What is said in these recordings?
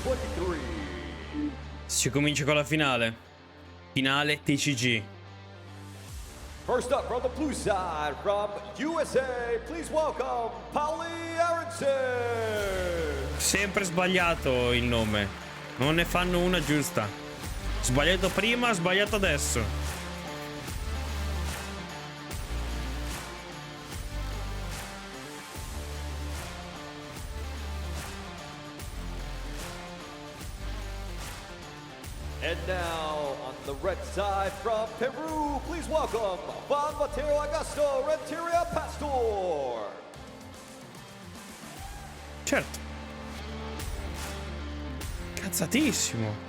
2023. Si comincia con la finale. Finale TCG. First up from the blue side, from USA, please welcome Pauli Aronson. Sempre sbagliato il nome. Non ne fanno una giusta. Sbagliato prima, sbagliato adesso. And now, on the red side from Peru, please welcome Juan Mateo Augusto Renteria Pastor. Certo. Cazzatissimo.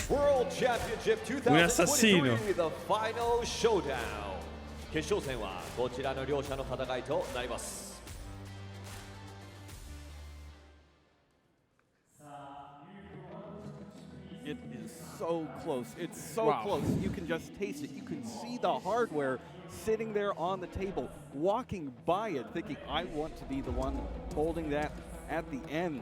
World Championship 2023, the final showdown. 決勝戦はこちらの両者の戦いとなります。It is so close. It's so close. You can just taste it. You can see the hardware sitting there on the table, walking by it, thinking, I want to be the one holding that at the end.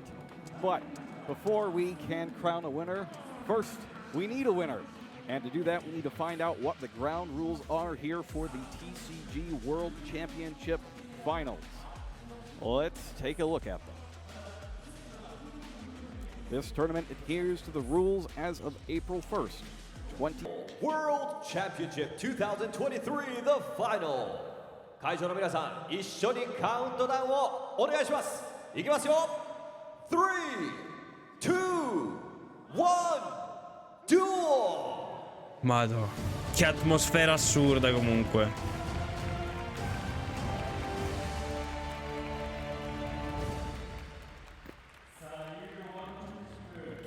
But before we can crown a winner, first, we need a winner. And to do that, we need to find out what the ground rules are here for the TCG World Championship Finals. Let's take a look at them. This tournament adheres to the rules as of April 1st, World Championship 2023, the final. 会場の皆さん、一緒にカウントダウンをお願いします。いきますよ。3, 2, 1, duel! Madò. Che atmosfera assurda comunque.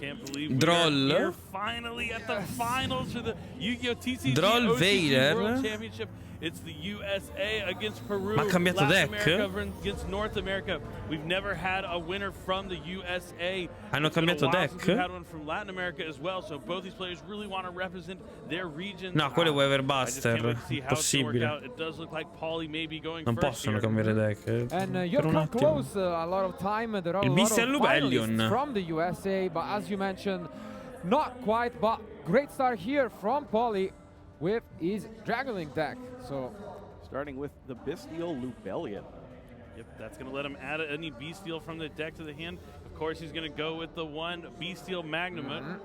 Can't believe Droll. we're finally at the finals for the Yu-Gi-Oh! TCG Droll OCG Vader. World Championship. It's the USA against Peru. Ma ha cambiato Latin deck? America against North America. We've never had a winner from the USA. Hanno It's been a cambiato while deck? since we've had one from Latin America as well. So both these players really want to represent their region. No, quello è Weaver I just can't wait Buster. to see how it's gonna work Possibile. out. It does look like Paulie may be going Non first possono here. cambiare deck. And Per you're un come attimo. close a lot of time. There are a Il lot Beast of and Lubellion. finalists from the USA, but as you mentioned, not quite. But great start here from Paulie with his Dragon deck. So starting with the Bestial Lubellion. Yep, that's going to let him add any Bestial from the deck to the hand. Of course, he's going to go with the one Bestial Magnamut.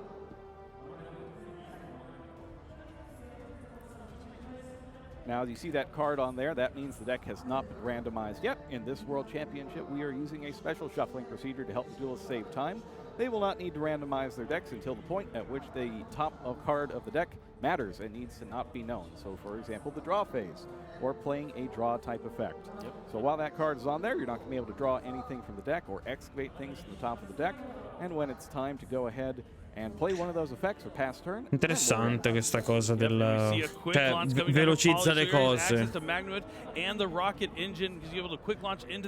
Now, as you see that card on there, that means the deck has not been randomized yet. In this World Championship, we are using a special shuffling procedure to help the duelists save time. They will not need to randomize their decks until the point at which the top of card of the deck matters and needs to not be known. So, for example, the draw phase, or playing a draw type effect. So while that card is on there, you're not going to be able to draw anything from the deck or excavate things from the top of the deck. And when it's time to go ahead and play one of those effects or pass turn. Interessante questa cosa del... Cioè, velocizza le cose.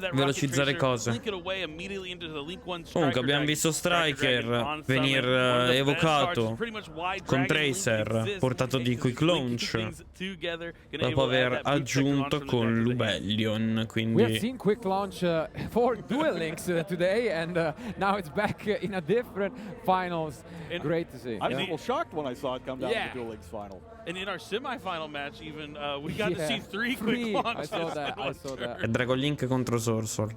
Velocizzare cose. Comunque abbiamo visto Striker venire evocato con Tracer, portato di Quick Launch, dopo aver aggiunto con Lubellion, we have quindi... seen Quick Launch for Duel Links today, and now it's back in a different finals. And great to see. I was a little shocked when I saw it come down to the Duel Links final. And in our semifinal match, even we got to see three Quick Launches. I saw that. È Dragon Link contro Sorcerer.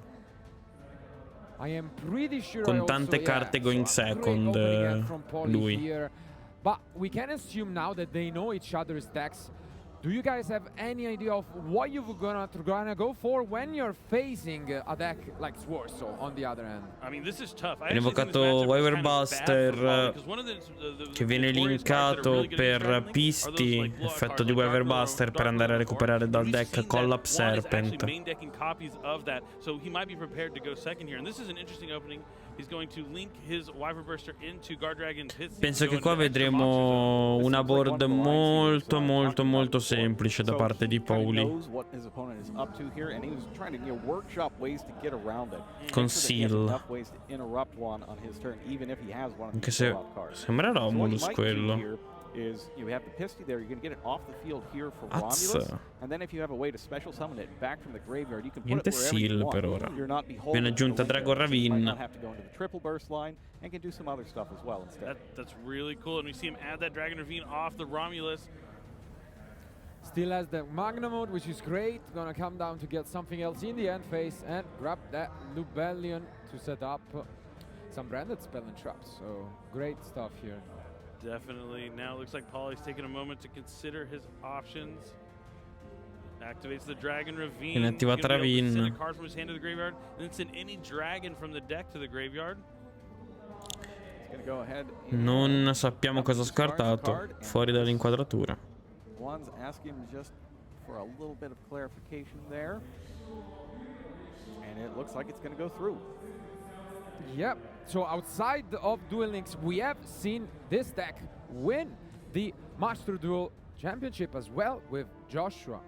I am pretty sure Con I tante also, carte going so a great second, opening hand from Paulie lui. here. But we can assume now that they know each other's decks. Do you guys have any idea of what you're gonna go for when you're facing a deck like Swarso on the other end? I mean, this is tough. Viene invocato Weaver Buster che viene linkato per Pisti, effetto di Weaver Buster per andare a recuperare dal deck Collapse Serpent. Penso che qua vedremo una board molto semplice da parte di Paulie. Con Seal. Anche se sembra Romulus quello. is you have the Pisty there, you're going to get it off the field here for Azz. Romulus, and then if you have a way to special summon it back from the graveyard, you can put Niente it wherever you seal want. per ora. You're not beholden Viene to the aggiunta window, Dragon so you might Ravine. not have to go into the triple burst line and can do some other stuff as well instead. That's really cool, and we see him add that Dragon Ravine off the Romulus. Still has the Magna mode, which is great. Gonna come down to get something else in the end phase and grab that Lubellion to set up some branded spell and traps. So great stuff here. Definitely. Now it looks like Pauly's taking a moment to consider his options. Activates the Dragon Ravine. Viene attivata Ravine. Send a card from his hand to the graveyard, and then send any dragon from the deck to the graveyard. Go ahead Non sappiamo cosa ha scartato. Fuori dall'inquadratura. One's asking just for a little bit of clarification there. And it looks like it's going to go through. Yep. So outside of Duel Links, we have seen this deck win the Master Duel Championship as well, with Joshua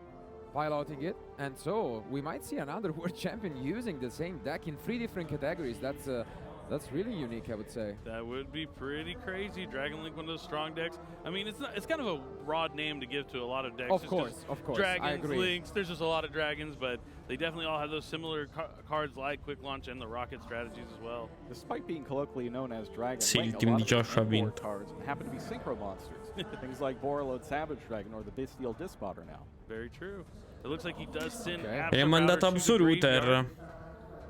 piloting it. And so we might see another world champion using the same deck in 3 different categories. That's really unique, I would say. That would be pretty crazy. Dragon Link, one of those strong decks. I mean, it's kind of a broad name to give to a lot of decks. Of course. Dragons, I agree. Links, there's just a lot of dragons, but they definitely all have those similar cards like Quick Launch and the Rocket strategies as well. Despite being colloquially known as Dragon Sì, Link, il team a di lot of Joshua ha the import vinto. cards happen to be synchro monsters. Things like Borreload Savage Dragon or the Bestial Dispotter now. Very true. It looks like he does send Okay. Absa E ha mandato Router to the Absoluter. graveyard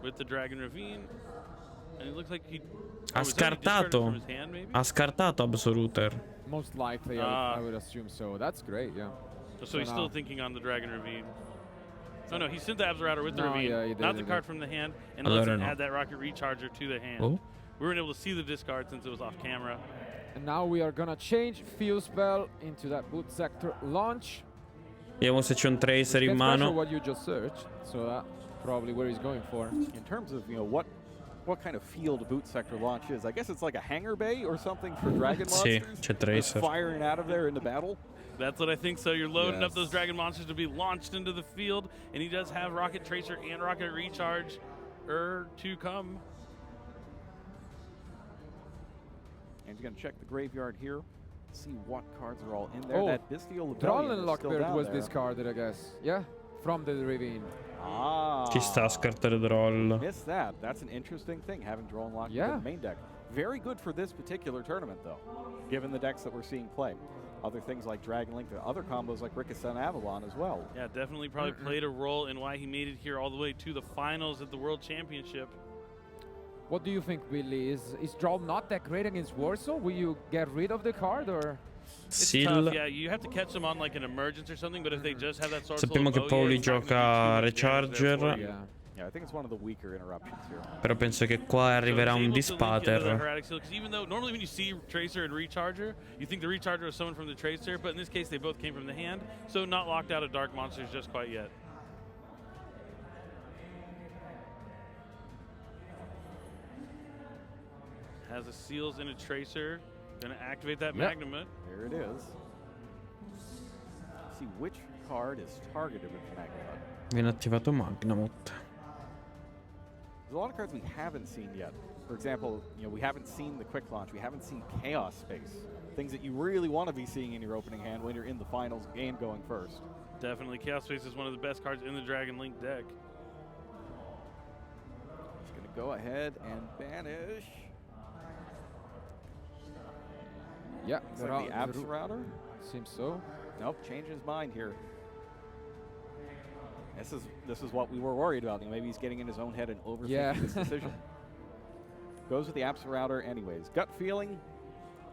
with the Dragon Ravine. And it looks like he Ha scartato. Ha scartato Absoluter. Most likely, I would assume so. That's great, yeah. So he's still thinking on the Dragon Ravine. Oh no, he sent the Absa Router with the No, Ravine, yeah, he did, not the he card did. from the hand, and Allora let's him no. add that Rocket Recharger to the hand. Oh. We weren't able to see the discard since it was off camera. And now we are gonna change Fuse Spell into that boot sector launch. Vediamo se c'è un tracer in That's special mano. what you just searched, so that's probably where he's going for. In terms of what kind of field boot sector launch is, I guess it's like a hangar bay or something for dragon Sì, monsters. c'è Just tracer. firing out of there into battle. That's what I think. So you're loading up Yes. those dragon monsters to be launched into the field, and he does have Rocket Tracer and Rocket Recharge to come. And he's going to check the graveyard here, see what cards are all in there. Oh, That Bestial Drollen Rebellion is still Lockbird down was there. discarded, I guess. Yeah, from the Ravine. Ah. Ci sta a scartare Droll. Missed that. That's an interesting thing, having Drollen Lockbird Yeah. in the main deck. Very good for this particular tournament, though, given the decks that we're seeing play. Other things like Dragon Link, the other combos like Ricochet and Avalon as well. Yeah, definitely probably played a role in why he made it here all the way to the finals at the World Championship. What do you think, Billy? Is Droll not that great against Warsaw? Will you get rid of the card, or? It's Sil. tough, yeah. You have to catch them on like an emergence or something, but if they just have that source Sappiamo che Pauli gioca Recharger. Yeah. Yeah, I think it's one of the weaker interruptions here. Però penso che qua arriverà un Dispater. Even though normally when you see Tracer and Recharger, you think the Recharger was someone from the Tracer, but in this case they both came from the hand, so not locked out of Dark Monsters just quite yet. Has a Seals and a Tracer. Gonna activate that Magnamut. There it is. See which card is targeted with Magnamut. Viene attivato Magnamut. There's a lot of cards we haven't seen yet. For example, we haven't seen the Quick Launch. We haven't seen Chaos Space. Things that you really want to be seeing in your opening hand when you're in the finals and going first. Definitely, Chaos Space is one of the best cards in the Dragon Link deck. He's going to go ahead and banish. Yeah, Looks like the Abs Router. Seems so. Nope, changed his mind here. This is what we were worried about. Maybe he's getting in his own head and overthinking this decision. Goes with the Abs Router anyways. Gut feeling,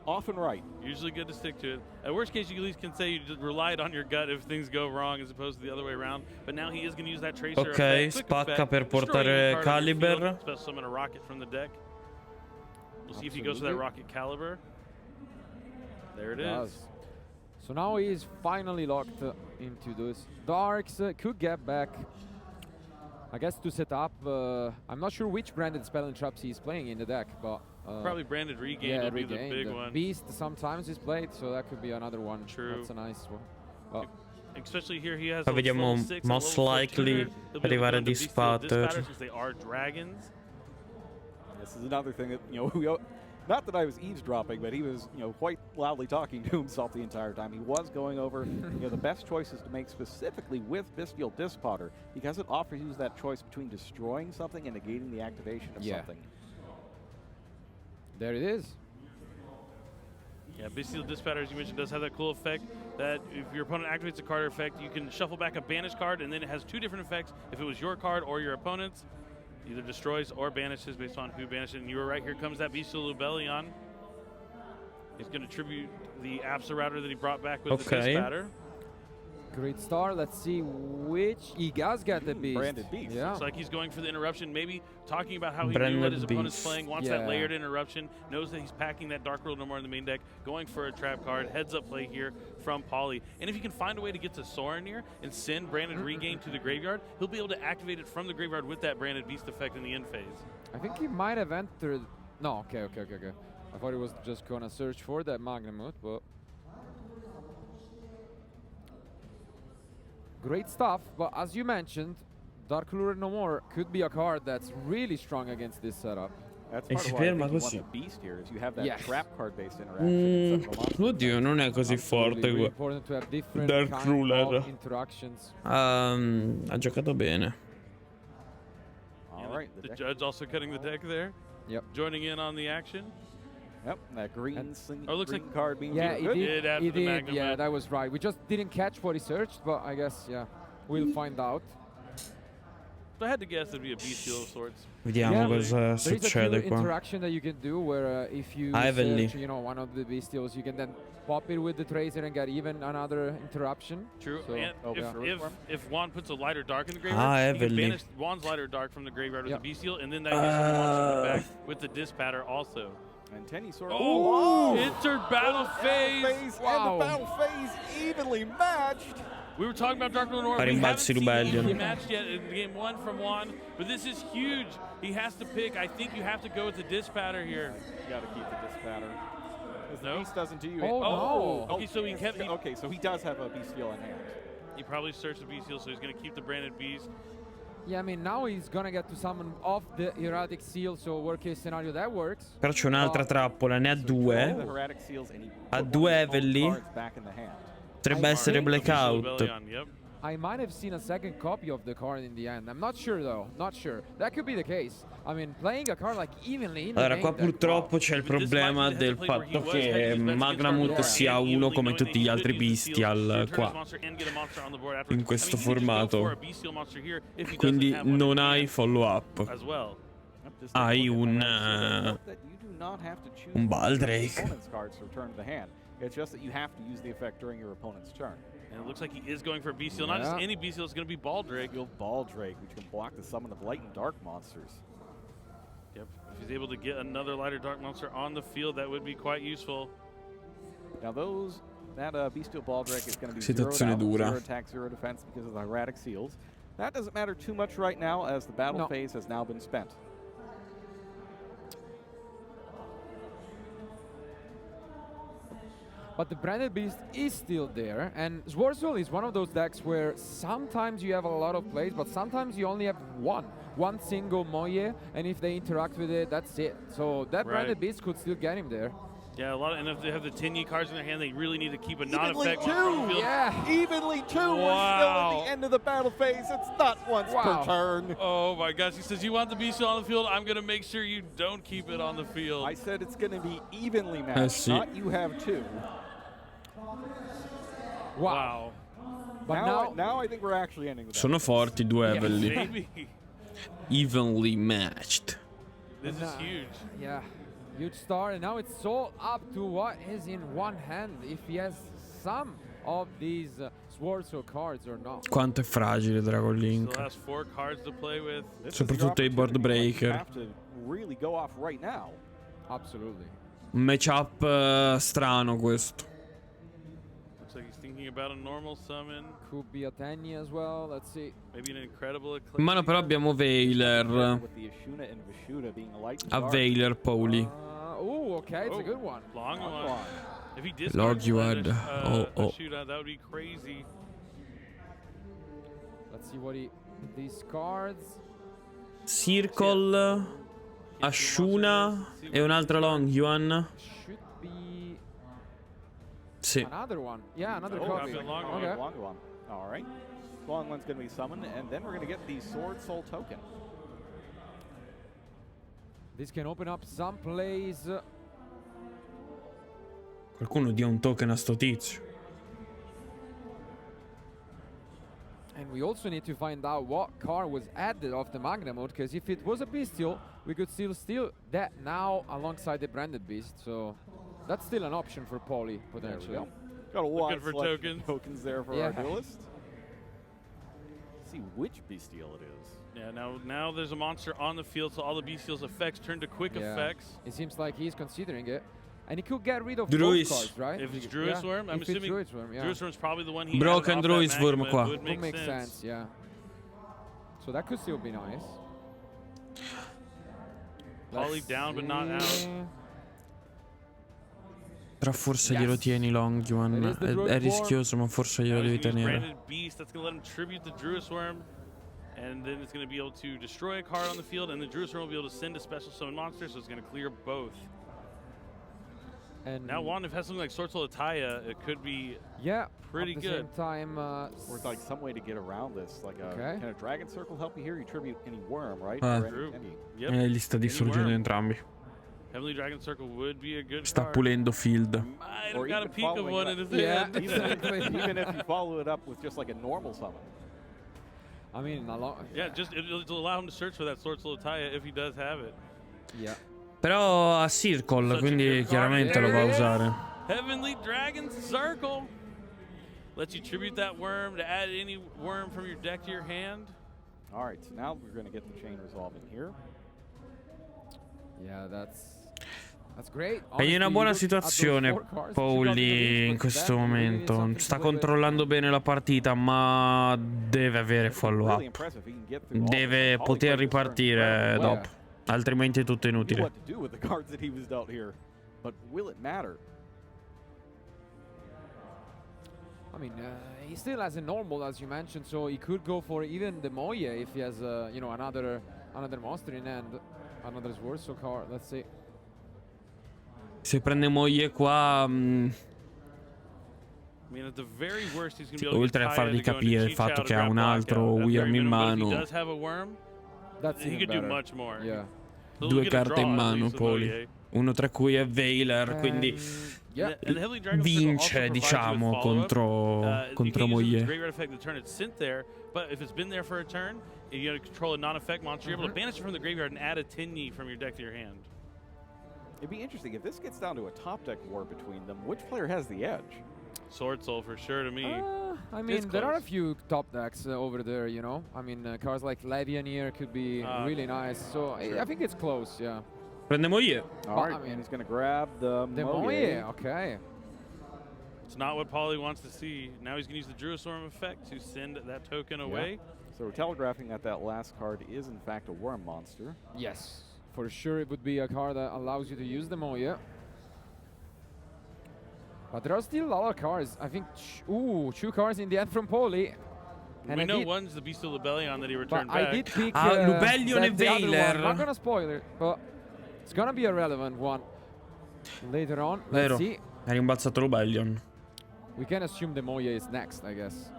often right. Usually good to stick to it. At worst case, you at least can say you just relied on your gut if things go wrong as opposed to the other way around. But now he is going to use that Tracer Ok, effect, quick spacca effect, per destroy any portare card on your Caliber. field, Special summon a Rocket from the deck. We'll see if he goes for that Absolutely. Rocket Caliber. There it Does. is. So now he's finally locked into those darks. Could get back, I guess, to set up. I'm not sure which branded spell and traps he's playing in the deck, but Probably Branded Regain would be the big one. Beast sometimes is played, so that could be another one. True. That's a nice one. Well, Especially here, he has Poi a vediamo level 6 and most level 4 likely tutor. He'll be able to arrivare go into Bestial Dispater. Dispatcher since they are dragons. This is another thing that Not that I was eavesdropping, but he was, quite loudly talking to himself the entire time. He was going over, the best choices to make specifically with Bestial Disc Potter, because it offers you that choice between destroying something and negating the activation of something. There it is. Yeah, Bestial Dispatter, as you mentioned, does have that cool effect that if your opponent activates a card or effect, you can shuffle back a banished card, and then it has two different effects if it was your card or your opponent's. Either destroys or banishes based on who banished it. And you were right, here comes that Bestial Lubellion. He's going to tribute the Absa Router that he brought back with the Dispatter. Great start. Let's see which he does get the beast. Branded beast. Yeah. Looks like he's going for the interruption. Maybe talking about how he knew what his opponent's playing. Wants that layered interruption. Knows that he's packing that Dark World no more in the main deck. Going for a trap card. Heads up play here from Pauly. And if he can find a way to get to Sorin here and send Branded Regain to the graveyard, he'll be able to activate it from the graveyard with that Branded Beast effect in the end phase. I think he might have entered. No, okay. I thought he was just gonna search for that Magnamut, but. Great stuff, but as you mentioned, Dark Lure No More could be a card that's really strong against this setup. That's part of why I think you want the beast here, is you have that trap card based interaction. Oddio, non è così forte Really important to have different Dark kind Ruler. of interactions. Ha giocato bene. All right, the judge also cutting the deck there. Yep. Joining in on the action. Yep, that green looks green like card means Yeah, you're he good. did. He did. Yeah, that was right. We just didn't catch what he searched, but I guess we'll find out. So I had to guess it'd be a bestial of sorts. Vediamo cosa succede There is a qua. interaction that you can do where if you Evelyn. search, one of the bestials, you can then pop it with the tracer and get even another interruption. True. So, And if Juan puts a lighter dark in the graveyard, he can Evelyn. banish Juan's lighter dark from the graveyard with a bestial, and then that gives him launch back with the Dispatter also. And Tenny sort of entered battle phase. And the battle phase evenly matched. We were talking about Dark Lord North. We haven't seen it evenly matched yet in game one from Juan, but this is huge. He has to pick. I think you have to go with the Dispatter here. You got to keep the Dispatter. No, the beast doesn't do you. No. Okay, so he kept. Okay, so he does have a bestial in hand. He probably searched the bestial, so he's going to keep the Branded Beast. Yeah, I mean, now he's gonna get to summon off the Erratic Seal, so worst case scenario that works. Però c'è un'altra trappola, ne ha due. Ha due Evelyn. Potrebbe essere Blackout. I might have seen a second copy of the card in the end. I'm not sure though, not sure. That could be the case. I mean, playing a card like evenly in the Allora, qua purtroppo c'è il problema del fatto che Magnamut sia uno come tutti gli altri Bestial qua, in questo formato. Quindi non hai follow up. Hai un Baldrake. It's just that you have to use the effect during your opponent's turn. And it looks like he is going for a bestial. Not just any bestial, it's going to be Baldrake. Baldrake, which can block the summon of light and dark monsters. Yep. If he's able to get another lighter dark monster on the field, that would be quite useful. Now that bestial Baldrake is going to be Situazione dura. 0 attack, 0 defense because of the erratic seals. That doesn't matter too much right now as the battle phase has now been spent. But the Branded Beast is still there, and Zworzul is one of those decks where sometimes you have a lot of plays, but sometimes you only have one single Moye, and if they interact with it, that's it. So that Branded Beast could still get him there. Yeah, and if they have the 10 cards in their hand, they really need to keep a non-effect monster on the field. Yeah, evenly two. We're still at the end of the battle phase. It's not once per turn. Oh my gosh! He says you want the beast on the field. I'm gonna make sure you don't keep it on the field. I said it's gonna be evenly matched. Not you have two. Wow. But now I think we're actually ending the battle. Sono forti due Evelyn. Maybe. Evenly matched. This is huge. Yeah. Huge start, and now it's all up to what is in one hand, if he has some of these Zworzul cards or not. Quanto è fragile Dragon Link. Still has 4 cards to play with. Soprattutto i board breaker. Have to really go off right now. Absolutely. Un matchup strano questo. Looks like he's thinking about a normal summon. Could be a Tenny as well. Let's see. Maybe an incredible eclipse. In mano però abbiamo Veiler. A Veiler, Pauly. Oh, okay, it's a good one. Long one. If he Lord, discards you had a shootout, that would be crazy. Let's see what he discards. Circle. Ashuna e un'altra long Yuan. Should be Sì. another one. Yeah, another Oh, copy. it's a long Okay. Long one. All right. Long one's going to be summoned, and then we're going to get the Sword Soul token. This can open up some plays. Qualcuno dia un token a sto tizio. And we also need to find out what card was added off the Magna mode, because if it was a Bestial, we could still steal that now alongside the Branded Beast. So that's still an option for Poly, potentially. There we go. Got a wide for selection of tokens there for our Yeah. duelist. See which bestial it is. Yeah, now there's a monster on the field, so all the bestial's effects turn to quick Yeah. effects. It seems like he's considering it. And he could get rid of Druis. both cards, right? If it's Druis Worm, I'm if it's assuming Druis Worm, yeah. Druis Worm's probably the one he Broken added off Druis that Worm Magma, qua. would Would make make sense, yeah. So that could still be nice. Poly Let's down but not out. see. Però forse Yes. glielo tieni long Yuan. It is the Druid È rischioso, ma forse glielo Now devi he's gonna use tenere. Branded Beast. That's going to let him tribute the Druis Worm. And then it's going to be able to destroy a card on the field, and the Druis Worm will be able to send a special summon monster, so it's going to clear both. And Now Juan, if it has something like Sword Soul Ataya, it could be yeah, pretty at the good. same time, Or like some way to get around this, like a Okay. kind of dragon circle help you here. You tribute any worm, right? Ah. Or any, True. any- Yep. Li sta distruggendo worm. entrambi. Heavenly Dragon Circle would be a good Sta card. pulendo field. Might Or have got a even peek of following one it in up. his Yeah. hand. even if you follow it up with just like a normal summon. I mean, a lot. Yeah, just it'll allow him to search for that Sword Soul Ataya if he does have it. Yeah. Però ha Circle, Such a quindi good card. chiaramente lo va a usare. Heavenly Dragon Circle lets you tribute that worm to add any worm from your deck to your hand. All right, so now we're going to get the chain resolving here. Yeah, that's great. È in una Honestly, buona you look at those situazione four cards, Pauli in questo momento. Sta controllando bene la partita, ma deve avere follow Really up. impressive. He can get through all Deve this. poter Holly plays this turn ripartire incredibly well. dopo. Altrimenti è tutto He knew inutile. what to do with the cards that he was dealt here, but will it matter? I mean, he still has a normal, as you mentioned, so he could go for even the Moye if he has, you know, another monster in hand, another Sword Soul card. Let's see. Se prende moglie qua, I mean, at the very worst, he's going to be able to oltre a get fargli Taya to go capire into il fatto Chi-Chao che to ha grab un altro Blackout. At the Wyrm very in minimum, if he mano. does have a worm, That's he even could do better. much more. Yeah. He'll Due get a carte draw in at mano, least with Poli. Moye. Uno tra cui è Veiler, quindi Yeah. And the Heavenly Dragon Circle also vince, provides you with diciamo, follow-up. contro You contro can use moglie. its great red effect the turn it's sent there, but if it's been there for a turn, and you got to control a non-effect monster, you're able to banish it from the graveyard and add a Tinyi from your deck to your hand. It'd be interesting if this gets down to a top deck war between them. Which player has the edge? Sword Soul for sure to me. I mean, there are a close. few top decks over there, you know. I mean, cards like Levianeer could be really nice. So I think it's close, yeah. Prende moglie. All But, right, I mean, and he's going to grab the The Moye. Moye, okay. It's not what Paulie wants to see. Now he's going to use the Druid Storm effect to send that token away. So we're telegraphing that that last card is in fact a worm monster. Yes, for sure it would be a card that allows you to use the Moye. But there are still a lot of cards. I think, two cards in the end from Poli. We know one's the Beast of Lebellion that he But returned I back. did pick Lubellion e the other one. Veiler. I'm not gonna spoil it, but it's gonna be a relevant one later on. Vero. Let's see. È rimbalzato Lubellion. We can assume the Moye is next, I guess.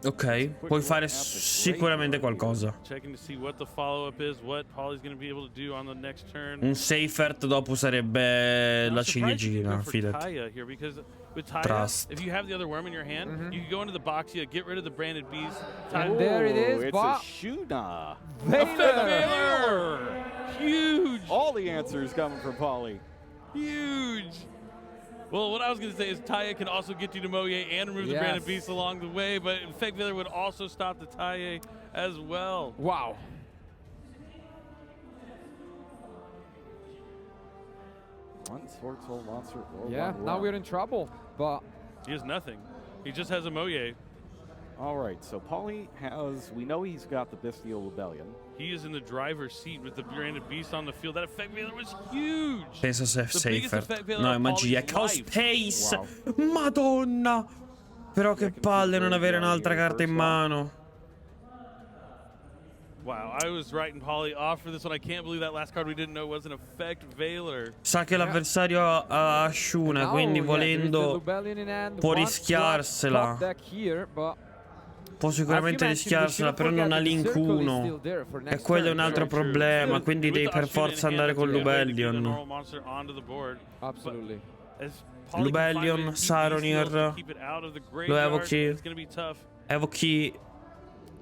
Ok, puoi fare sicuramente qualcosa. Checking to see what the follow-up is, what Paulie's going to be able to do on the next turn. Un Seifert dopo sarebbe I'm la surprised you didn't ciliegina, go for fidati. Taya here, because with Taya, Trust. if you have the other worm in your hand, you can go into the box, you get rid of the branded beast. And there it is, It's but a Shuna. Veiler! Huge! All the answers coming from Paulie. Huge! Well, what I was going to say is Taya can also get you to Moye and remove the Yes. branded beast along the way, but Fake Veiler would also stop the Taya as well. Wow. One Sword Soul monster. Or Yeah, one now worm. we're in trouble. But He has nothing. He just has a Moye. All right, so Paulie has, we know he's got the Bestial Rebellion. He is in the driver's seat with the branded beast on the field. That Effect Veiler was huge. Pensa se è The biggest Seifert. effect Veiler No, è of magia. Paulie's Chaos life. Space. Wow. Madonna. Però che palle non avere un'altra carta in mano. Wow, I was writing Polly off for this one. I can't believe that last card we didn't know was an effect Veiler. Sa che l'avversario ha Ashuna, quindi volendo può rischiarsela. Può sicuramente rischiarsela, però non ha Link 1. E quello è un altro problema, quindi devi per forza andare con Lubellion. Lubellion, Saronir, lo evochi. Evochi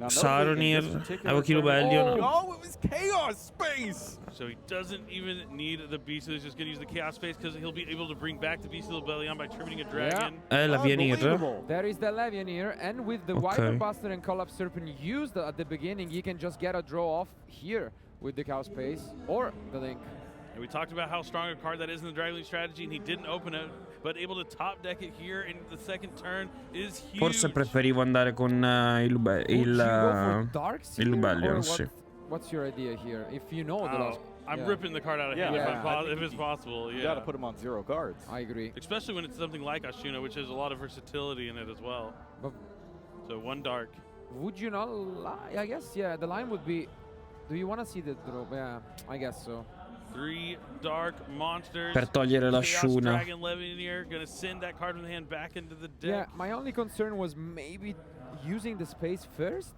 Saronir, evochi Lubellion. Oh, it was Chaos Space! So he doesn't even need the Beast, he's just going to use the Chaos Space because he'll be able to bring back the Beast Lubellion by tributing a dragon. L'Avianir. There is the Levianir, and with the Wyvern Buster and Collapse Serpent used at the beginning, you can just get a draw off here with the Chaos Space or the Link. And we talked about how strong a card that is in the Dragon League strategy, and he didn't open it, but able to top deck it here in the second turn is huge. Forse preferivo andare con il Lubellion, sì. What's your idea here? If you know the last... I'm ripping the card out of hand if it's possible. You got to put him on 0 cards. I agree. Especially when it's something like Ashuna, which has a lot of versatility in it as well. But so 1 dark. Would you not lie? I guess, yeah, the line would be... Do you want to see the drop? Yeah, I guess so. 3 dark monsters. Per togliere l'Ashuna. Dragon Levianir, gonna send that card from the hand back into the deck. Yeah, my only concern was maybe using the space first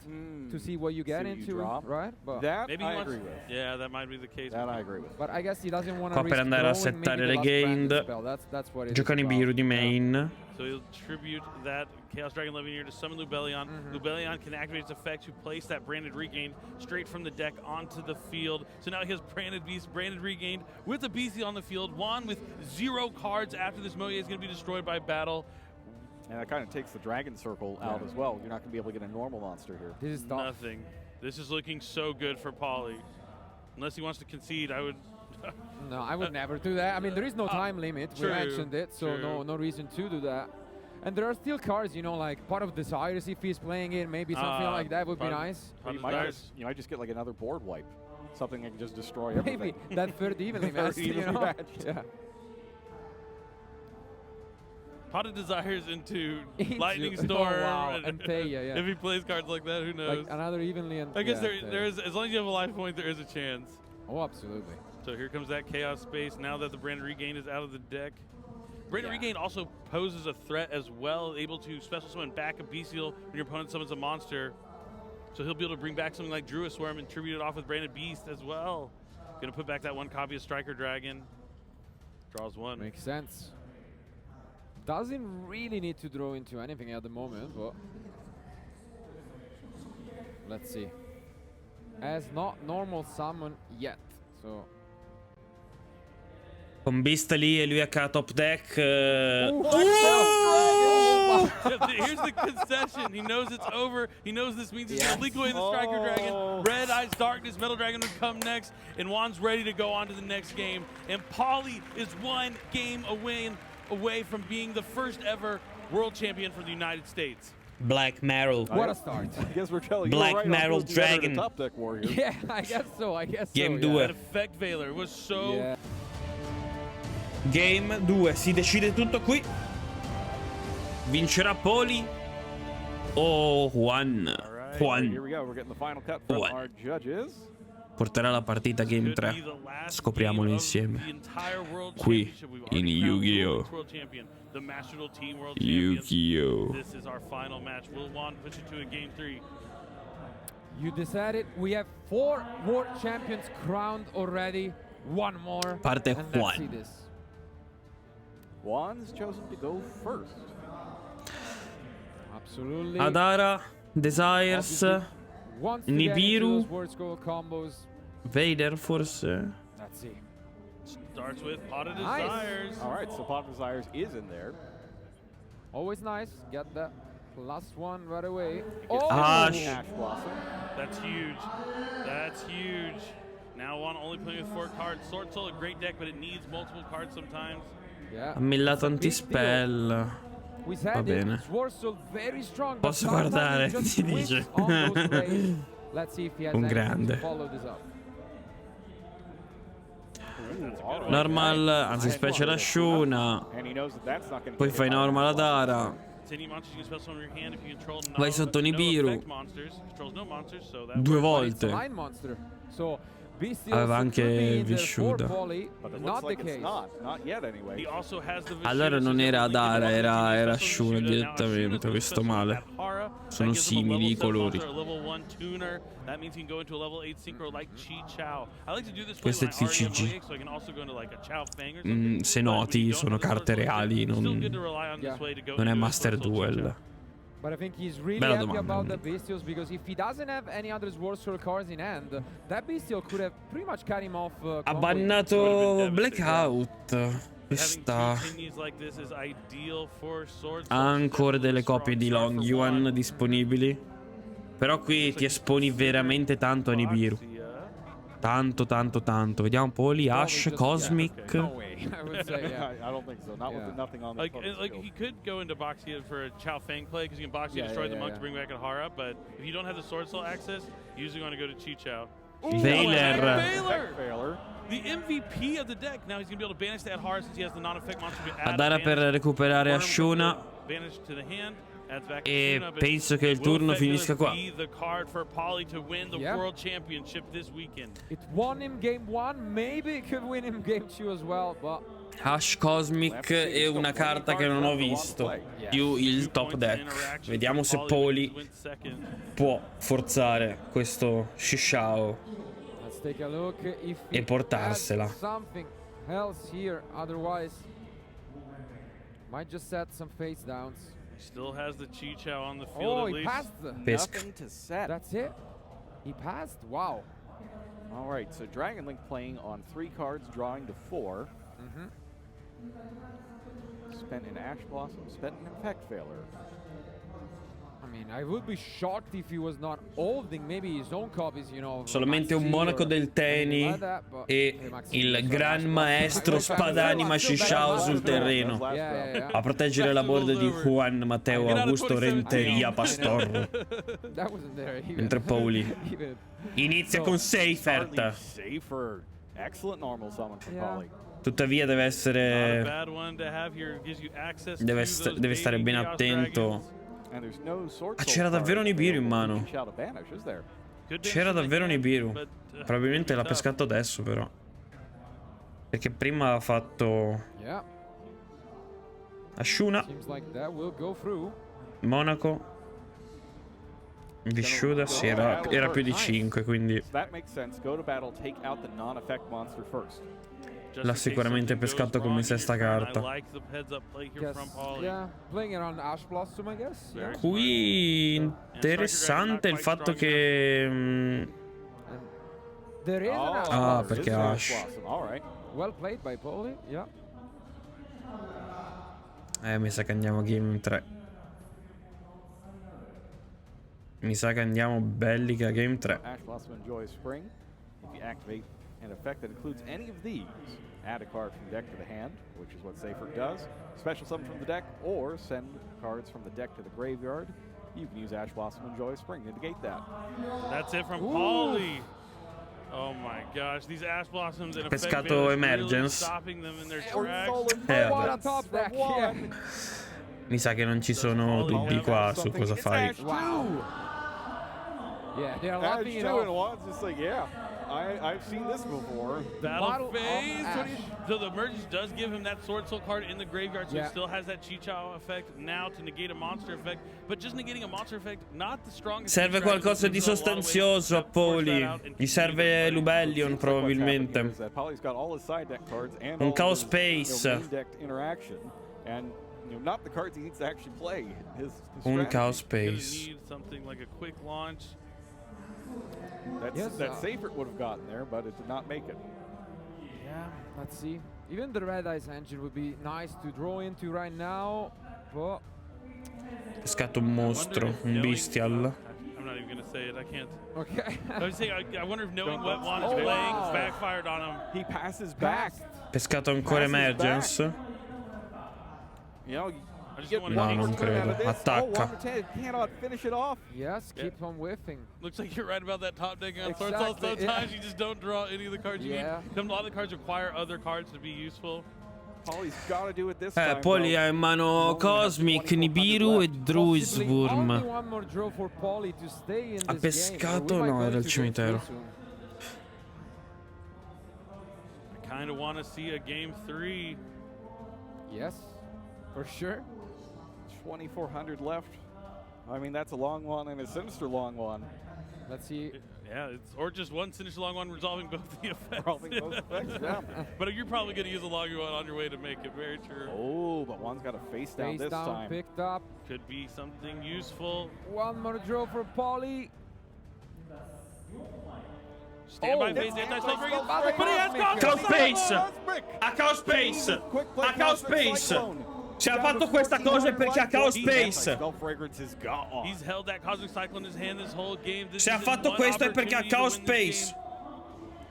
to see what you get into, right? But that maybe I agree with. Yeah, that might be the case. That I agree with. But I guess he doesn't want to Qua per andare a settare le gained. Gioca Nibiru di main. So he'll tribute that Chaos Dragon Levianir to summon Lubellion. Lubellion can activate its effect to place that Branded Regained straight from the deck onto the field. So now he has Branded Beast, Branded Regained with the BC on the field. Juan with 0 cards after this Moye is going to be destroyed by battle. And that kind of takes the Dragon Circle out as well. You're not going to be able to get a normal monster here. This is nothing. This is looking so good for Polly. Unless he wants to concede, I would... No, I would never do that. I mean, there is no time limit. We mentioned it, so no reason to do that. And there are still cards, you know, like Pot of Desires, if he's playing it, maybe something like that would be nice. You might just get like another board wipe. Something that can just destroy everything. Maybe that third evenly match, you know? Yeah. Pot of Desires into Lightning Storm. Oh, wow. And Thea, yeah. If he plays cards like that, who knows? Like another evenly and I guess there is, as long as you have a life point, there is a chance. Oh, absolutely. So here comes that Chaos Space now that the Branded Regain is out of the deck. Branded Regain also poses a threat as well, able to special summon back a Bestial when your opponent summons a monster. So he'll be able to bring back something like Druid Swarm and tribute it off with Branded Beast as well. Gonna put back that 1 copy of Striker Dragon. Draws 1. Makes sense. Doesn't really need to draw into anything at the moment, but let's see. Has not normal summon yet, so. Con Beast lì e lui a top deck. Here's the concession. He knows it's over. He knows this means he's going to leak away the Striker Dragon. Red Eyes Darkness, Metal Dragon would come next. And Juan's ready to go on to the next game. And Polly is 1 game away from being the first ever world champion for the United States. Black Marrow. What a start. I guess we're telling Black you right, Marrow Dragon. Top deck warrior. Yeah, I guess so. Game 2. That effect Veiler was so... Yeah. Game 2. Si decide tutto qui. Vincerà Poli o Juan? Juan. Here we go. We're getting the final cut from our judges. Porterà la partita Game 3. Scopriamolo insieme. Qui in Yu-Gi-Oh! Yu-Gi-Oh! This is our final match. Will Juan push it to a Game 3? You decided we have 4 world champions crowned already. 1 more. Parte and let's see Juan. this. Juan's chosen to go first. Absolutely. Adara, Desires, Wants to Nibiru, get into those World Scroll combos. Vader forse. Let's see. Starts with Pot of Desires. All right, so Pot of Desires is in there. Always nice. Get that +1 right away. Ash. Ash Blossom. That's huge. That's huge. Now Juan only playing with 4 cards. Sword Soul, a great deck, but it needs multiple cards sometimes. Yeah. Ha millato anti-spell. We Va said bene. it. Sword Soul very strong. Posso guardare, si dice. Let's see if he has Un anything grande. to follow this up. Normal, anzi special Ashuna. And he knows that that's not going to Poi fai normal Adara. It's any monsters you can spell summon in your hand if you control Vai sotto Nibiru. effect monsters. Controls no monsters, so that Due It's a volte. line monster. So Aveva anche for vissuta. poly, But it not looks the like it's case. not yet anyway. He also has the Allora non era Adara, era Ashuna direttamente, ho visto male. Sono simili i colori. Questo è TCG. Se noti sono carte reali, non è Master Duel. But I think he's really Bella happy domanda, about the comunque. Bestials because if he doesn't have any other Sword Soul cards in hand, that Bestial could have pretty much cut him off. Ha bannato Blackout. Questa ha ancora delle copie di Long Yuan disponibili. Però qui ti esponi veramente tanto a Nibiru. Tanto, tanto, tanto. Vediamo un po' lì. Ash, Cosmic. No way, I would say, yeah. I don't think so. Not with nothing on the opponent's Like field. he could go into Boxia for a Chao Fang play because you can Boxia destroy the monk to bring back a Hara, but if you don't have the Sword Soul access, you usually want to go to Chi Chao. Veiler. Failure. The MVP of the deck. Now he's going to be able to banish that Hara since he has the non-effect monster to add Adara per recuperare Ashuna. Banish to the hand. E penso che il turno finisca qua. The card for Poly to win the Yeah. World Championship this weekend. It won him game 1, maybe it could win him game 2 as well, but Ash Cosmic è una carta che non ho visto. Più il top deck. Vediamo se Poli può forzare questo Shishao let's take a look if e he portarsela. adds something else here, otherwise might just set some face downs. Still has the Chi Chao on the field Oh, at he least. passed. Pesca. Nothing to set. That's it. He passed. Wow. All right, so Dragon Link playing on 3 cards, drawing to 4. Spent an Ash Blossom, spent an Effect Failure. I mean, I would be shocked if he was not holding maybe his own copies, you know. Solamente un Maxi monaco or del Teni anything like that, but- e Maxi, il sorry, gran Maxi. maestro spadanima Shishao sul terreno. Yeah. A proteggere la board di Juan Matteo Augusto Renteria Pastorro. That wasn't there even. Mentre Pauli Even. inizia con Seifert. Safer. Excellent normal summon from Yeah. Poly. Tuttavia deve Not a essere bad one to have here. Gives you access deve, to those deve stare baby ben Chaos attento. Dragons. And there's no Sword Ah, Soul c'era card davvero Nibiru in available mano. to Chao to banish, is there? Good C'era damage from the davvero hand, Nibiru. but, Probabilmente l'ha tough. pescato adesso però. Perché prima ha fatto Yeah, Ashuna, seems like that will go through. Monaco, Visciuda, sì, era più di 5, quindi So that makes sense. Go to battle, take out the non-effect monster first. Just l'ha in case sicuramente something goes pescato come wrong in sesta your turn, carta. I like the heads up play here Guess, from Poly. yeah, playing it on Ash Blossom, I guess. Yeah. Qui interessante il fatto che There is an Ash Ah, Blossom. perché this is Ash. Blossom. All right. Well played by Poli, yeah. mi sa che andiamo game 3. Mi sa che andiamo belli a game 3. Ash Blossom enjoys Spring. If you activate an effect that includes any of these, add a card from deck to the hand, which is what Safer does. Special summon from the deck, or send cards from the deck to the graveyard. You can use Ash Blossom Enjoy Spring to negate that. That's it from Poly. Oh my gosh, these Ash Blossoms and effect Pescato failures really Emergence. stopping them in their Or tracks. vabbè. What a top deck, yeah. Mi sa che non ci sono dubbi qua su cosa fai. Wow. Yeah, they're Ash laughing it 2 and off. 1's just like, yeah, I've seen this before. Battle Bottle of phase. Ash. So the emergence does give him that Sword Soul card in the graveyard, so Yeah. he still has that Chi Chao effect now to negate a monster effect. But just negating a monster effect, not the strongest. Serve qualcosa di sostanzioso a Poli. Gli serve Lubellion probabilmente. Poly's got all his side deck cards and Un all Chaos his, Space. main deck interaction, and not the cards he needs to actually play. His Un strategy. Chaos Gonna Space. need something like a quick launch. Yes, that Safer would have gotten there, but it did not make it. Yeah, let's see. Even the Red Eyes engine would be nice to draw into right now, but Pescato un mostro, un bestial. I'm not even gonna say it. I can't. okay. I was saying, I wonder if knowing Don't- what Juan is Oh, playing wow. backfired on him. He passes back. Pescato ancora Emergence. You know, I just get don't No, one non more turn out credo. of this. Attacca. Oh, 1-10, cannot finish it off. Yes, keep on whiffing. Looks like you're right about that top deck on Sword Soul. Exactly, Sometimes yeah. you just don't draw any of the cards you Yeah. need. A lot of the cards require other cards to be useful. Polly's gotta do it this time, Poli though. ha in mano Cosmic, Nibiru e Druiswurm. Only one more draw for Poly to stay in Ha this game, pescato? or we might No, go era il into cimitero. game soon. I kind of want to see a game 3. Yes, for sure. 2,400 left. I mean, that's a long one and a sinister long one. Let's see. Yeah, or just one sinister long one resolving both the effects. Resolving both effects, yeah. But you're probably going to use a longer one on your way to make it very true. Oh, but one's got a face down Face this down time. picked up. Could be something useful. One more draw for Poly. Standby Oh, phase, it's anti-spell anti-spell but he has Cosmic. Chaos Space! Cosmic! Ha Chaos Space! Quick play Ha Chaos Cosmic Space! Cyclone. Se ha fatto questa cosa è perché ha Chaos Space. Spell fragrance is gone. He's held that Cosmic Cyclone in his hand this whole game. This Se ha is his fatto one questo è perché ha opportunity to Chaos win this Space.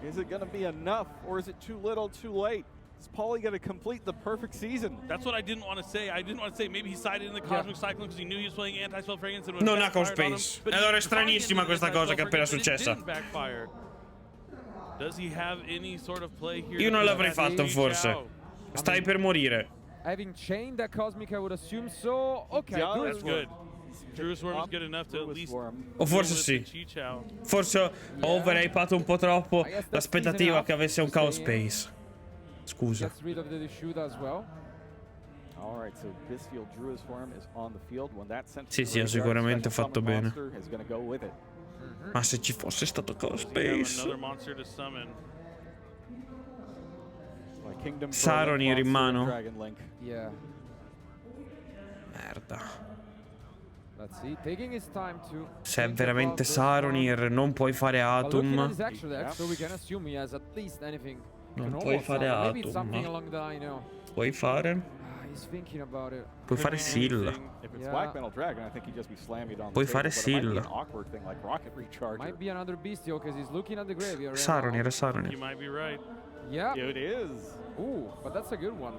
game. Is it going to be enough, or is it too little, too late? Is Paulie going to complete the perfect season? That's what I didn't want to say. I didn't want to say maybe he sided in the Cosmic Cyclone because he knew he was playing anti-spell fragrance. And Non ha Chaos backfired on him, Space. but Allora è he tried stranissima into questa cosa che è appena anti-spell fragrance, successa. but it didn't backfire. Does he have any sort of play here? Io non to l'avrei prevent fatto Chi forse. Chao? Stai per morire. Having chained that Cosmic, I would assume so. Okay, Yeah, That's good. Druisworm is Up good enough to at least O forse deal with sì. the Chi Chao. Forse ho overhypato un po' troppo I guess that's l'aspettativa enough che avesse un to Chaos stay in. Space. Scusa. Gets rid of the shoot as well. All right, so Bisfield Druid's form is on the field. When that sent Sì, sì, ha sicuramente fatto bene. is going to go with it. Ma se ci fosse stato Chaos Does he have Space. another monster to summon? Like Kingdom Saronir in mano. Dragon Link. Yeah. Merda. Let's see. Taking his time to. Se è think veramente about this Saronir, non puoi fare one. But looking at Atom. his extra deck, Yeah. so we can assume he has at least anything. Non to puoi normal fare summon. Maybe it's Atom. something along the line, you know. Puoi fare? He's thinking about it. Puoi fare Seal. If it's Yeah. Black Metal Dragon, I think he'd just be slamming it on Puoi the fare table, but it might be Seal. an awkward thing like Rocket Recharger. Might be another Beastio because he's looking at the graveyard. right Saronir, now. Saronir. You might be right. Yeah. It is. Ooh, but that's a good one.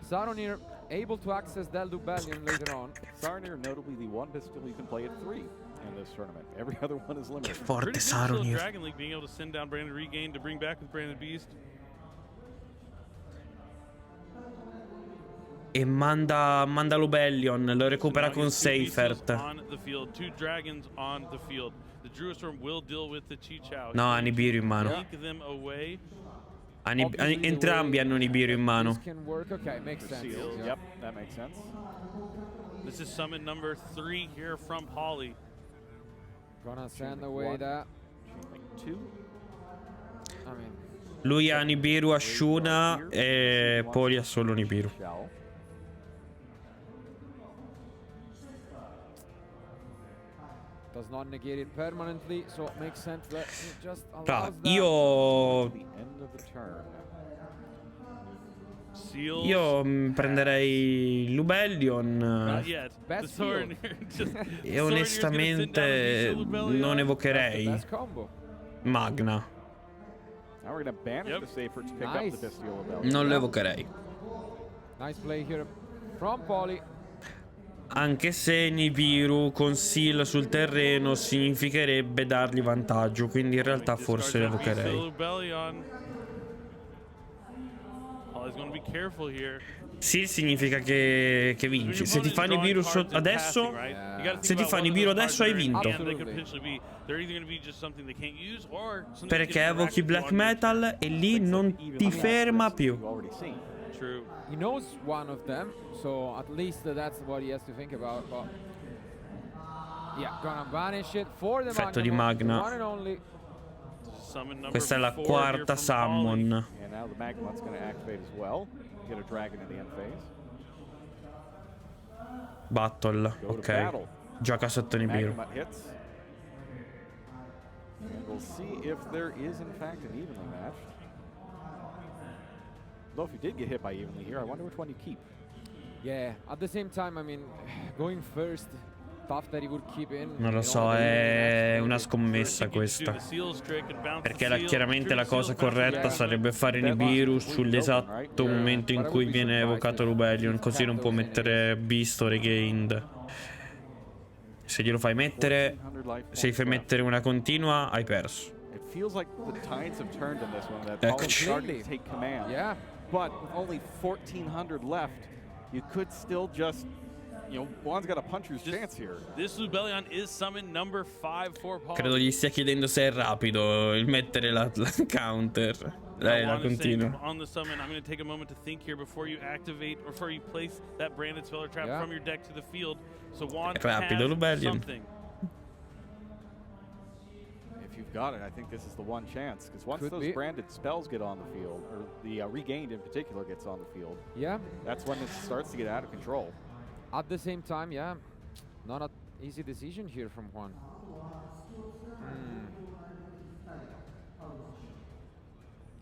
Saronir able to access that Lubellion later on. Saronir, notably the one pistol you can play at 3 in this tournament. Every other one is limited. Forte Pretty good still in Saronir. Dragon League being able to send down Branded Regain to bring back with Branded Beast. E manda Lubellion, lo recupera Now con he's two Beastials Seifert. on the field, 2 dragons on the field. The Druisworm will deal with the Chi Chao. No, ha Nibiru in mano. Link them away. Entrambi hanno Nibiru in mano. This can work. Okay, makes sense. Seals. Yeah. Yep, that makes sense. This is summon number 3 here from Holly. Gonna send away that. Like 2. I mean, Lui ha Nibiru, Ashuna e Poli ha solo Nibiru. Shell. does not negate it permanently, so it makes sense that it just Fra, allows that. io The end of the turn. Seals. prenderei Lubellion Not yet. Best The Sorin just, e onestamente non That's evocherei the best combo. Magna. Now we're going to banish Yep. the Safer to pick Nice. up the Bestial Rebellion. Non lo evocherei. Nice play here from Poly. Anche se Nibiru con Seal sul terreno significherebbe dargli vantaggio, quindi in realtà forse lo evocherei. Seal significa che vinci. Se ti fa Nibiru adesso, se ti fa Nibiru adesso hai vinto. Perché evochi Black Metal e lì non ti ferma più. True. He knows one of them, so at least that's what he has to think about. But yeah, gonna banish it for the Effetto di Magna. Magna. One and only. Questa è la quarta summon. And now the Magmut's going to activate as well. Get a dragon in the end phase. Battle, Go to ok. battle. Gioca sotto Nibiru. Magmut hits. And we'll see if there is in fact an evenly matched. Though if you did get hit by evenly here, I wonder which one you keep. Yeah, at the same time, I mean, going first, tough that he would keep in. Non lo so, è una scommessa questa. Perché chiaramente la cosa corretta sarebbe fare Nibiru sull'esatto momento in cui viene evocato Lubellion, così non può mettere Beast o Regained. Se glielo fai mettere, se gli fai mettere una continua, hai perso. It feels like the tides have turned in this one. That Eccoci. Paul's starting to take command. Yeah, but with only 1,400 left, you could still just, you know, Juan's got a puncher's chance here. This Lubellion is summon number 5 for Paul. Credo gli stia chiedendo se è rapido il mettere la counter. Dai, la continuo. On the summon, I'm going to take a moment to think here before you activate or before you place that branded spell or trap from your deck to the field. So Juan Rapido has Lubellion. something. If you've got it, I think this is the one chance, because once those branded spells get on the field, or the regained in particular gets on the field, that's when it starts to get out of control. At the same time, not an easy decision here from Juan.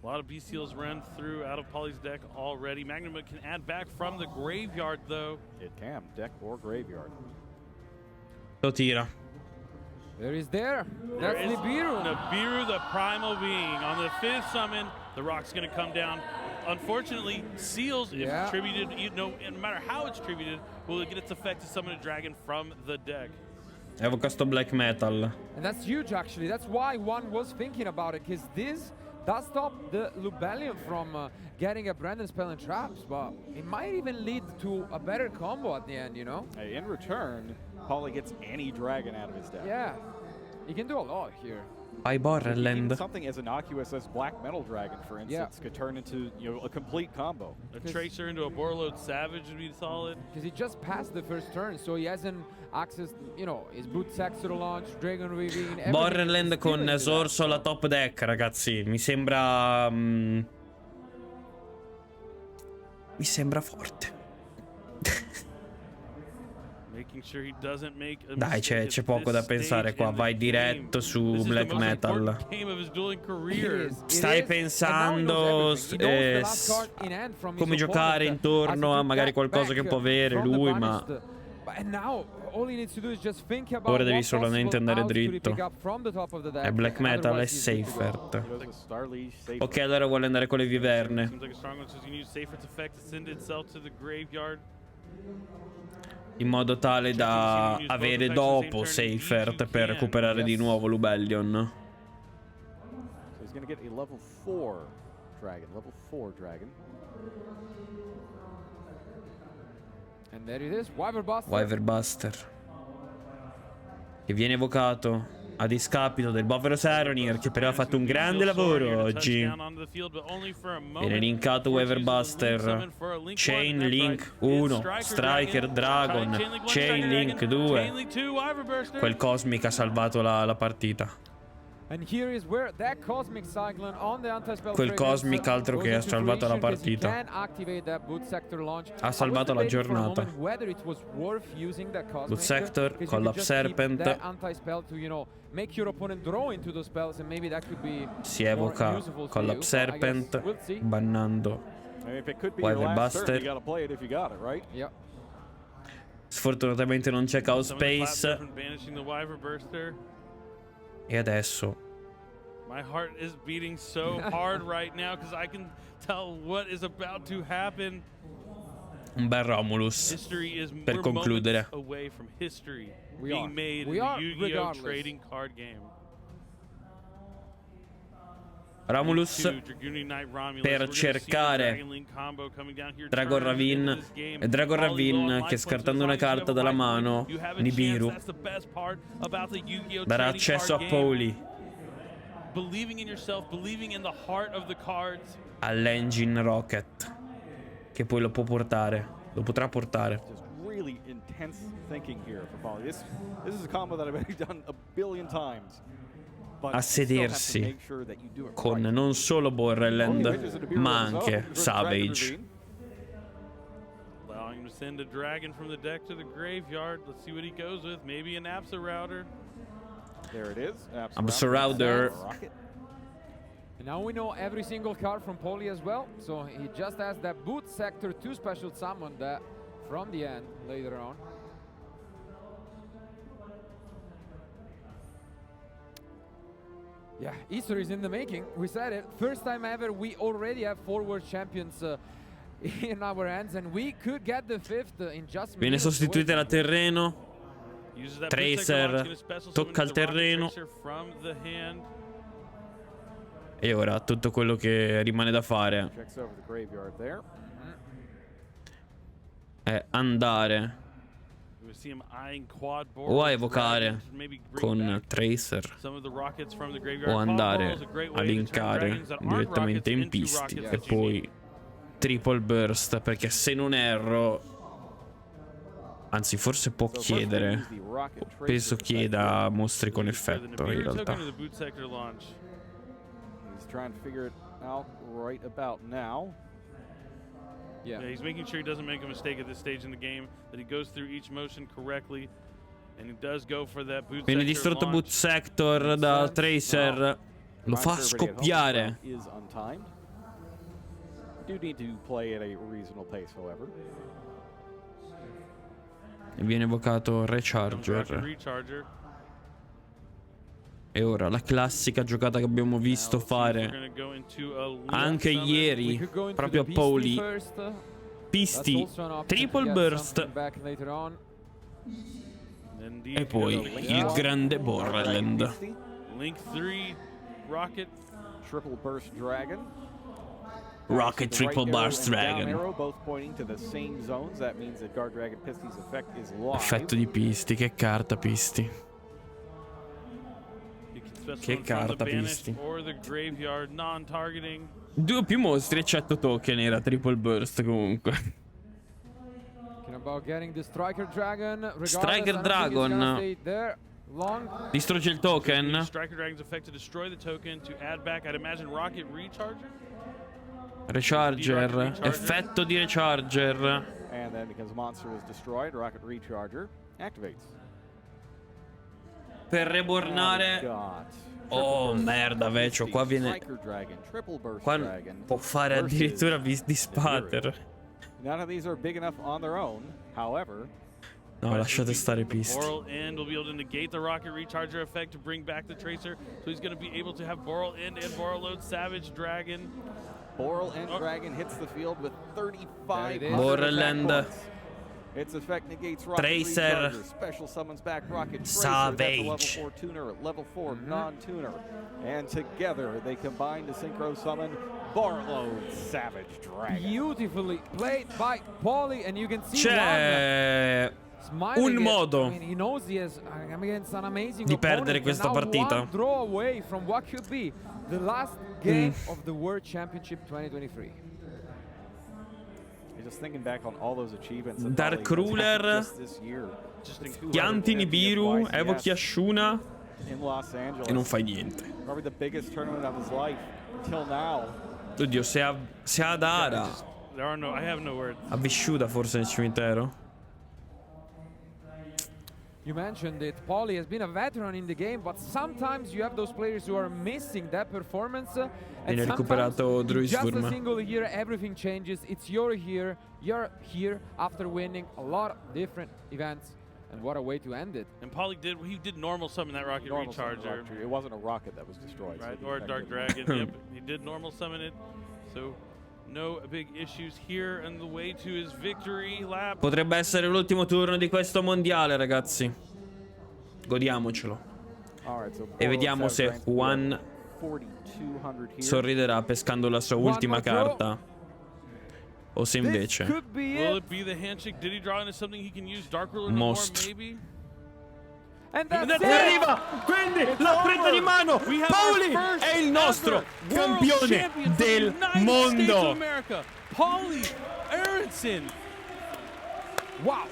A lot of bestials run through out of Polly's deck already. Magnum can add back from the graveyard, though. It can, deck or graveyard. Lo tira. There is That's Nibiru. Nibiru, the primal being. On the 5th summon, the rock's going to come down. Unfortunately, Seals, if tributed, no matter how it's tributed, will get its effect to summon a dragon from the deck. Evoca sto black metal. And that's huge, actually. That's why one was thinking about it, because this does stop the Lubellion from getting a branded spell and traps, but it might even lead to a better combo at the end, you know? In return, Paulie gets any dragon out of his deck. Yeah, he can do a lot here. Vai Borderland. Something as innocuous as Black Metal Dragon, for instance, could turn into, you know, a complete combo. A Tracer into a Borreload Savage would be solid. Because he just passed the first turn, so he hasn't accessed, you know, his Boot Sector launch, Dragon Weaving. Borderland con Sorso alla top deck, ragazzi. Mi sembra forte. Dai, c'è poco da pensare qua. Vai diretto su black metal. Stai pensando come giocare intorno a magari qualcosa che può avere lui, ma ora devi solamente andare dritto. E black metal è safer. Ok, allora vuole andare con le viverne. In modo tale da avere dopo Seifert per recuperare di nuovo Lubellion. So he's gonna get a level 4 dragon. And there it is, Wyverbuster. Che viene evocato a discapito del povero Saronir, che però ha fatto un grande lavoro oggi. Viene linkato Wyverbuster. Chain Link 1, Striker Dragon, Chain Link 2. Quel Cosmic ha salvato la partita. Quel Cosmic altro che ha salvato la partita. Ha salvato la giornata. Boot Sector, Collapse Serpent. Si evoca Collapse Serpent, bannando Wyverbuster. Sfortunatamente non c'è Chaos Space. E adesso my heart is beating so hard right now because I can tell what is about to happen. Un bel Romulus per concludere. Away from history being made in the Yu-Gi-Oh trading card game. Romulus per cercare Dragon Ravine e Dragon Ravine che, scartando una carta dalla mano, Nibiru darà accesso a Pauli all'Engine Rocket, che poi lo potrà portare. Really intense thinking here for Paulie. This is a combo that I've already done a billion times. A sedersi con non solo Borderland ma anche Savage. Allowing him to send a dragon from the deck to the graveyard. Let's see what he goes with. Maybe an Absa Router. There it is. Absa Router. And now we know every single card from Paulie as well. So he just has that Boot Sector 2 special summon that from the end later on. Yeah, history is in the making. We said it. First time ever, we already have 4 world champions in our hands, and we could get the 5th in just minutes. Viene sostituita da terreno. Tracer tocca il terreno. E ora tutto quello che rimane da fare Checks over the graveyard there. è andare We see him eyeing quad o a Boros, evocare dragons, maybe bring con back Tracer some of the rockets from the graveyard. o Quad andare Boros is a great a way to turn linkare dragons that aren't direttamente in rockets into pisti rockets e that you poi need. triple burst, perché se non erro, anzi forse può chiedere, penso chieda mostri con effetto in realtà. The boot sector launch. He's trying to figure it out right about now. Yeah, he's making sure he doesn't make a mistake at this stage in the game, that he goes through each motion correctly, and he does go for that boot Viene sector distrutto launch. boot sector da Tracer, lo fa scoppiare. Is untimed. Do need to play at a reasonable pace, however. E viene evocato Rocket Recharger. recharger. E ora la classica giocata che abbiamo visto fare We're gonna go into a lead anche summon. ieri, We could go into proprio a the Beastie Pauli. first. That's Pisti, also an option to triple get burst something back later on. Indeed, e poi il grande Borderland. Link 3 rocket. Triple burst dragon. Rocket The right triple arrow burst and down dragon. arrow both pointing to the same zones. That means that Guard Dragon Pisty's effect is live. Effetto di Pisti, che carta Pisti. You can specify Che from the carta, banished Pisti. or the graveyard, non-targeting. Due o più mostri eccetto token era triple burst comunque. Talking about getting the Striker Dragon. Regardless, Striker I don't think it's gonna Dragon. stay there long. Distrugge il token. Striker Dragon's effect to destroy the token, to add back, I'd imagine, Rocket Recharger? Recharger. Effetto di Recharger. And then because the monster was destroyed, Rocket Recharger activates. Per rebornare. Oh merda Vecio, qua viene. Qua può fare addirittura di spatter. None of these are big enough on their own. However, No, lasciate stare Pisti. Boral End will be able to negate the Rocket Recharger effect to bring back the Tracer. So he's going to be able to have Boral End and Boral Load Savage Dragon. Boral End Dragon hits the field with 35. Boral End. Its effect negates Rocket Tracer. Recharger. Special summons back Rocket Tracer. Savage. That's a level 4 tuner, level 4 non-tuner. And together they combine to synchro summon Boral Savage Dragon. Beautifully played by Pauli, and you can see C'è smiling un it. modo I mean, he knows he is against an amazing di perdere opponent, questa and now partita. one draw away from what could be the last game of the World Championship 2023. Just thinking back on all those achievements that Dark Pauli has had Ruler. just this year. Chianti Nibiru, evochi Ashuna In Los Angeles. e non fai niente. Probably the biggest tournament of his life until now. Oddio, se ha Dara. There are no, I have no words. Ha visciuta forse nel cimitero. You mentioned it, Pauli has been a veteran in the game, but sometimes you have those players who are missing that performance. And Viene recuperato sometimes just a Druisburg. single year, everything changes. It's you're here after winning a lot of different events. And what a way to end it. And Paulie did normal summon that Rocket Normal summon Recharger. rocket. It wasn't a rocket that was destroyed. Right, so or a the Dark effect Dragon. Yep, he did normal summon it. So no big issues here on the way to his victory lap. Potrebbe essere l'ultimo turno di questo mondiale, ragazzi. Godiamocelo. All right, so E vediamo se Juan 4,200 here. sorriderà pescando la sua ultima carta. O se This invece could be Will it. it be the handshake? Did he draw into something he can use Dark Ruler Most. more, maybe? And that's that's it. it. arriva, quindi la prende di mano. We have Pauli our first è il nostro ever world campione champion from del the United States of mondo. America, Paulie Aronson. Wow.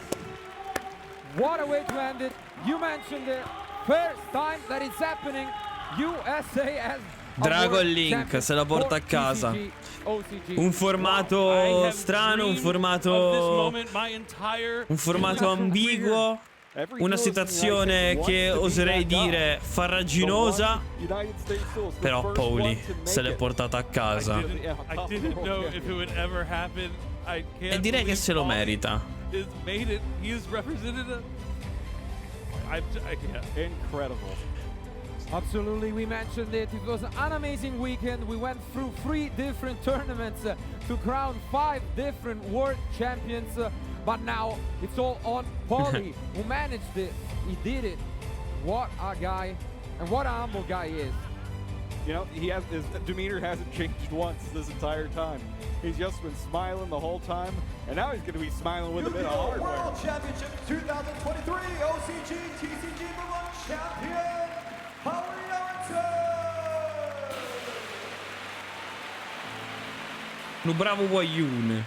What a way to end it. You mentioned it. First time that it's happening. USA has a Dragon world Link champion se la porta a for casa. TCG, OCG. Un I formato have strano, un dreamed of this formato moment my entire ambiguo, Every una duelist in the United situazione States che wants to oserei be that dire guy. farraginosa, The United States duelist, the però first Pauli one to se make l'è it. portata a casa. I didn't know if it would ever happen. I can't E direi che believe se lo Paulie merita. has made it. He is represented. I can't. Incredible. Absolutely, we mentioned it. It was an amazing weekend. We went through 3 different tournaments to crown 5 different world champions. But now it's all on Pauli, who managed it. He did it. What a guy, and what a humble guy he is. You know, his demeanor hasn't changed once this entire time. He's just been smiling the whole time, and now he's going to be smiling with a bit of Yu-Gi-Oh! hardware. World Championship 2023 OCG TCG World Champion, No bravo Wayun.